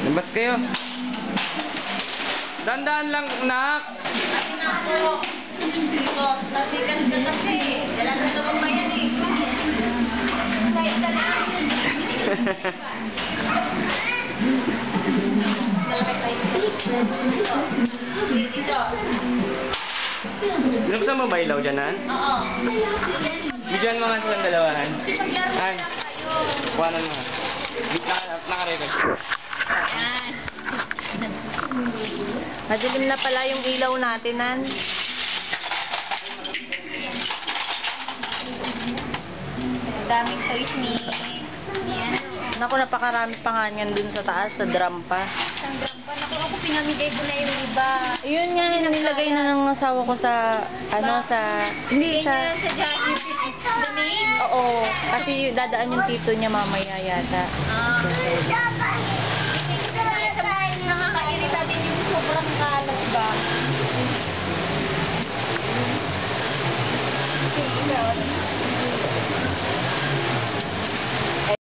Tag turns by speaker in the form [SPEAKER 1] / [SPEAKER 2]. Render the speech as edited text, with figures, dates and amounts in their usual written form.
[SPEAKER 1] Labas kayo. Dandaan lang, nak.
[SPEAKER 2] Kasi na po. Nasikat na kasi. Dala-dala pa yan eh. Dala-dala. Dito.
[SPEAKER 1] Binuksan mo ba ilaw dyan, Han?
[SPEAKER 2] Oo.
[SPEAKER 1] Bidyan mo nga silang dalawahan.
[SPEAKER 2] Paglaro
[SPEAKER 1] Han,
[SPEAKER 2] lang kayo.
[SPEAKER 1] kuhanan mo. Naka-record.
[SPEAKER 2] Ayan.
[SPEAKER 3] Madilim na pala yung ilaw natin, Nan.
[SPEAKER 2] Ang daming toys ni ano.
[SPEAKER 3] Naku, napakarami pa nga niyan dun sa taas, sa drum pa.
[SPEAKER 2] Isang gram pa. Naku, ako pinamigay ko na yung iba.
[SPEAKER 3] Yun nga, nilagay na ng asawa ko sa, ano, sa, hindi
[SPEAKER 2] Bigay
[SPEAKER 3] sa,
[SPEAKER 2] niya lang sa Jollibee. The maid?
[SPEAKER 3] oo, kasi dadaan yung tito niya mamaya yata.
[SPEAKER 2] Ah. Nakakairita din yung sobrang kalat ba? Ikaw,